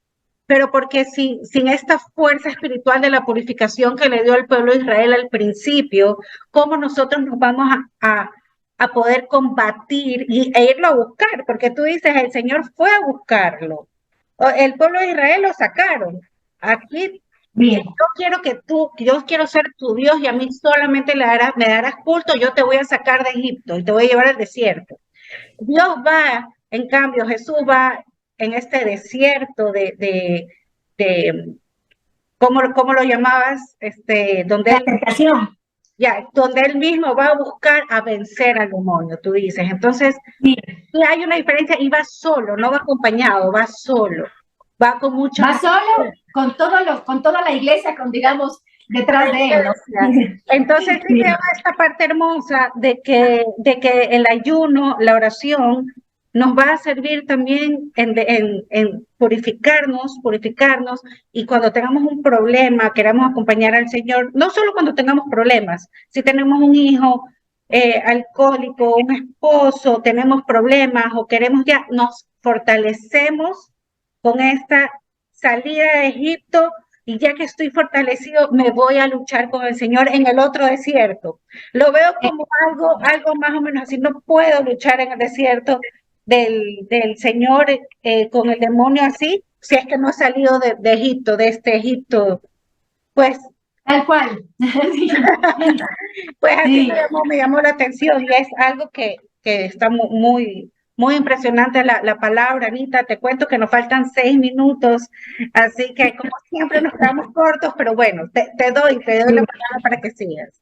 porque sin esta fuerza espiritual de la purificación que le dio al pueblo de Israel al principio, ¿cómo nosotros nos vamos a poder combatir e irlo a buscar? Porque tú dices, el Señor fue a buscarlo. El pueblo de Israel lo sacaron. Aquí, bien, yo quiero ser tu Dios y a mí solamente me darás culto, yo te voy a sacar de Egipto y te voy a llevar al desierto. Dios va, en cambio, Jesús va en este desierto de ¿cómo lo llamabas? Donde la tentación. donde él mismo va a buscar a vencer al demonio, tú dices. Entonces, Sí. hay una diferencia, y va solo, no va acompañado, va solo, va con muchos. Va solo con toda la iglesia, digamos, detrás de él, ¿no? Entonces, sí, veo esta parte hermosa de que el ayuno, la oración, nos va a servir también en purificarnos, y cuando tengamos un problema, queramos acompañar al Señor, no solo cuando tengamos problemas, si tenemos un hijo alcohólico, un esposo, tenemos problemas o queremos ya, nos fortalecemos con esta salida de Egipto, y ya que estoy fortalecido, me voy a luchar con el Señor en el otro desierto. Lo veo como algo más o menos así. No puedo luchar en el desierto del Señor con el demonio así, si es que no he salido de Egipto, de este Egipto, pues. Tal cual. Pues así sí. me llamó la atención, y es algo que está muy, muy impresionante la palabra, Anita. Te cuento que nos faltan 6 minutos, así que como siempre nos quedamos cortos, pero bueno, te doy la palabra para que sigas.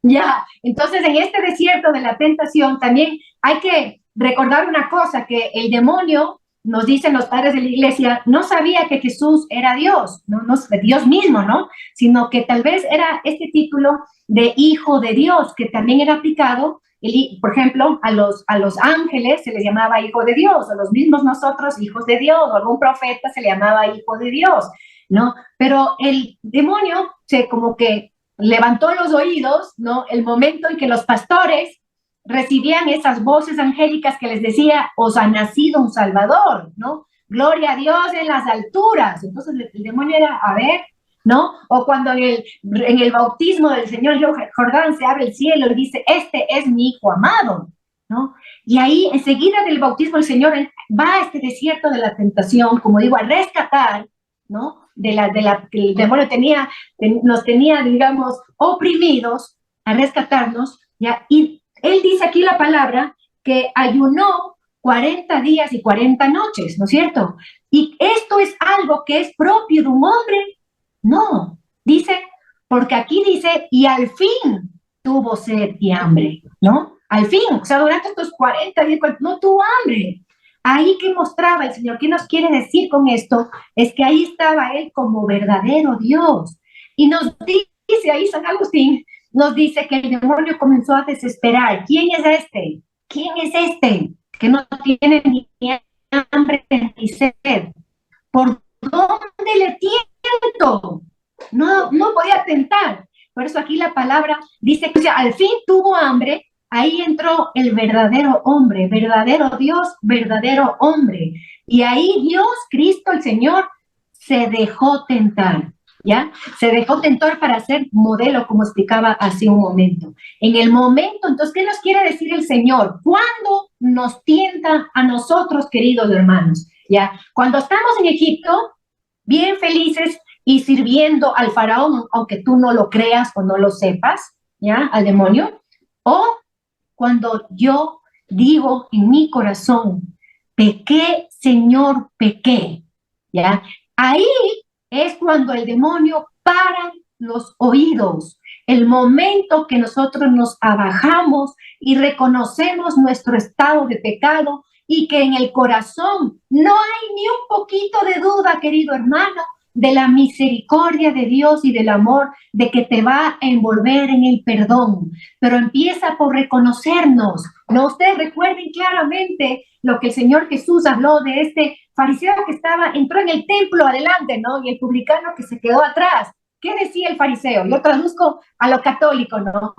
Ya, entonces en este desierto de la tentación también hay que recordar una cosa, que el demonio, nos dicen los padres de la iglesia, no sabía que Jesús era Dios, no Dios mismo, ¿no? Sino que tal vez era este título de hijo de Dios, que también era aplicado, por ejemplo, a los ángeles se les llamaba hijo de Dios, a los mismos nosotros hijos de Dios, o algún profeta se le llamaba hijo de Dios, ¿no? Pero el demonio se como que levantó los oídos, ¿no? El momento en que los pastores recibían esas voces angélicas que les decía, os ha nacido un Salvador, ¿no? Gloria a Dios en las alturas. Entonces el demonio era, a ver, ¿no? O cuando en el bautismo del Señor Jordán se abre el cielo y dice, este es mi hijo amado, ¿no? Y ahí enseguida del bautismo el Señor va a este desierto de la tentación, como digo, a rescatar, ¿no? Que el demonio nos tenía, digamos, oprimidos, a rescatarnos, ¿ya? Y él dice aquí la palabra que ayunó 40 días y 40 noches, ¿no es cierto? Y esto es algo que es propio de un hombre. No, dice, porque aquí dice, y al fin tuvo sed y hambre, ¿no? Al fin, o sea, durante estos 40 días no tuvo hambre. Ahí que mostraba el Señor, ¿qué nos quiere decir con esto? Es que ahí estaba Él como verdadero Dios. Y nos dice ahí San Agustín, nos dice que el demonio comenzó a desesperar. ¿Quién es este? ¿Quién es este? Que no tiene ni hambre ni sed. ¿Por dónde le tiento? No podía tentar. Por eso aquí la palabra dice que, o sea, al fin tuvo hambre. Ahí entró el verdadero hombre, verdadero Dios, verdadero hombre. Y ahí Dios, Cristo, el Señor, se dejó tentar, ¿ya? Se dejó tentar para ser modelo, como explicaba hace un momento. En el momento, entonces, ¿qué nos quiere decir el Señor? ¿Cuándo nos tienta a nosotros, queridos hermanos? ¿Ya? Cuando estamos en Egipto, bien felices y sirviendo al faraón, aunque tú no lo creas o no lo sepas, ¿ya? Al demonio. O cuando yo digo en mi corazón, pequé, Señor, pequé, ¿ya? Ahí es cuando el demonio para los oídos, el momento que nosotros nos abajamos y reconocemos nuestro estado de pecado y que en el corazón no hay ni un poquito de duda, querido hermano, de la misericordia de Dios y del amor de que te va a envolver en el perdón. Pero empieza por reconocernos, ¿no? Ustedes recuerden claramente lo que el Señor Jesús habló de este fariseo que entró en el templo adelante, ¿no? Y el publicano que se quedó atrás. ¿Qué decía el fariseo? Yo traduzco a lo católico, ¿no?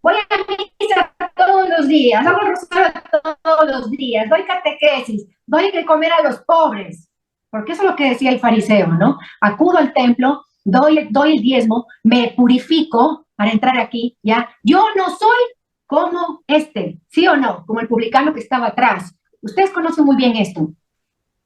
Voy a misa todos los días, hago rosario todos los días, doy catequesis, doy de comer a los pobres. Porque eso es lo que decía el fariseo, ¿no? Acudo al templo, doy el diezmo, me purifico para entrar aquí, ¿ya? Yo no soy como ¿sí o no? Como el publicano que estaba atrás. Ustedes conocen muy bien esto.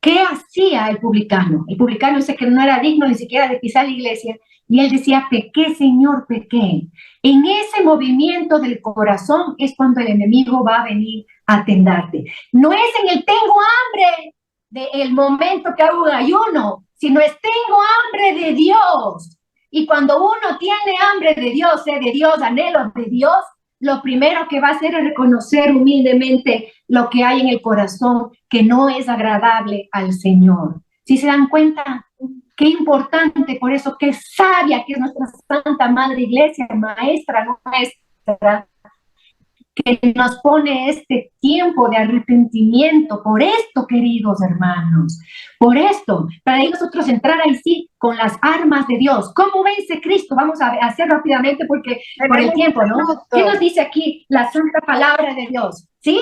¿Qué hacía el publicano? El publicano dice que no era digno ni siquiera de pisar la iglesia, y él decía, pequé, Señor, pequé. En ese movimiento del corazón es cuando el enemigo va a venir a tentarte. No es en el tengo hambre del momento que hago un ayuno, sino es tengo hambre de Dios. Y cuando uno tiene hambre de Dios, sed de Dios, anhelo de Dios, lo primero que va a hacer es reconocer humildemente lo que hay en el corazón que no es agradable al Señor. Si se dan cuenta, qué importante, por eso qué sabia que es nuestra Santa Madre Iglesia, maestra nuestra, que nos pone este tiempo de arrepentimiento. Por esto, queridos hermanos, por esto, para ahí nosotros entrar ahí sí con las armas de Dios. ¿Cómo vence Cristo? Vamos a hacer rápidamente porque por el tiempo, ¿no? ¿Qué nos dice aquí la santa palabra de Dios? ¿Sí?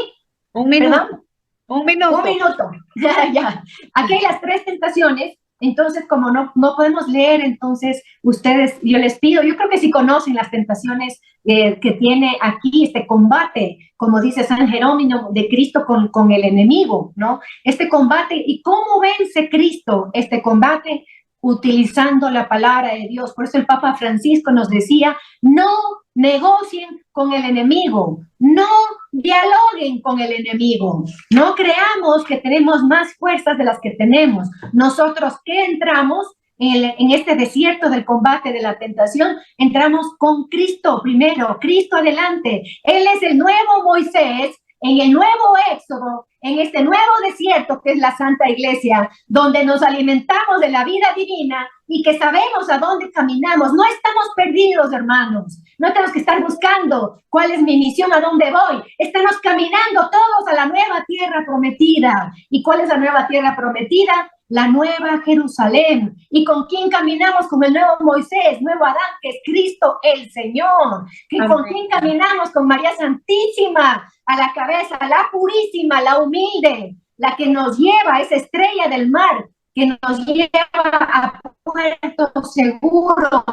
Un minuto. ¿Perdón? Un minuto. Un minuto. Ya. Aquí hay las 3 tentaciones. Entonces, como no podemos leer, entonces ustedes, yo les pido, yo creo que sí conocen las tentaciones que tiene aquí este combate, como dice San Jerónimo, de Cristo con el enemigo, ¿no? Este combate, ¿y cómo vence Cristo este combate? Utilizando la palabra de Dios. Por eso el Papa Francisco nos decía, no negocien con el enemigo, no dialoguen con el enemigo, no creamos que tenemos más fuerzas de las que tenemos. Nosotros que entramos en este desierto del combate de la tentación, entramos con Cristo primero, Cristo adelante. Él es el nuevo Moisés, en el nuevo Éxodo, en este nuevo desierto que es la Santa Iglesia, donde nos alimentamos de la vida divina y que sabemos a dónde caminamos. No estamos perdidos, hermanos. No tenemos que estar buscando cuál es mi misión, a dónde voy. Estamos caminando todos a la nueva tierra prometida. ¿Y cuál es la nueva tierra prometida? La nueva Jerusalén. ¿Y con quién caminamos? Con el nuevo Moisés, nuevo Adán, que es Cristo el Señor. ¿Con quién caminamos? Con María Santísima, a la cabeza, la purísima, la humilde, la que nos lleva, esa estrella del mar, que nos lleva a puerto seguro.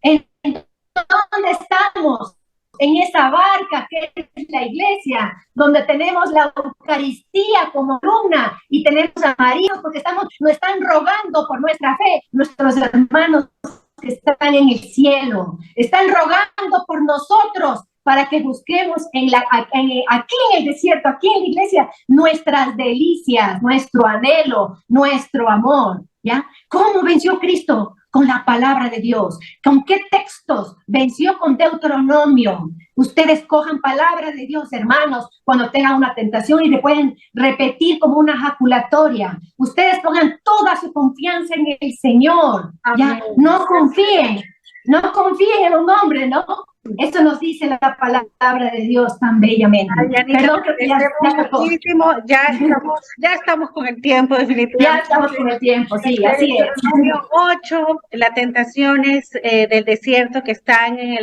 ¿En dónde estamos? En esa barca que es la iglesia, donde tenemos la Eucaristía como columna y tenemos a María, porque nos están rogando por nuestra fe, nuestros hermanos que están en el cielo, están rogando por nosotros para que busquemos aquí en el desierto, aquí en la iglesia, nuestras delicias, nuestro anhelo, nuestro amor, ¿ya? ¿Cómo venció Cristo? Con la palabra de Dios. ¿Con qué textos? Venció con Deuteronomio. Ustedes cojan palabra de Dios, hermanos, cuando tengan una tentación y le pueden repetir como una ejaculatoria. Ustedes pongan toda su confianza en el Señor. ¿Ya? No confíen en un hombre, ¿no? Esto nos dice la palabra de Dios tan bellamente. Perdón, que ya estamos con el tiempo, definitivamente. Ya estamos con el tiempo, sí, así es. 8, las tentaciones del desierto que están en el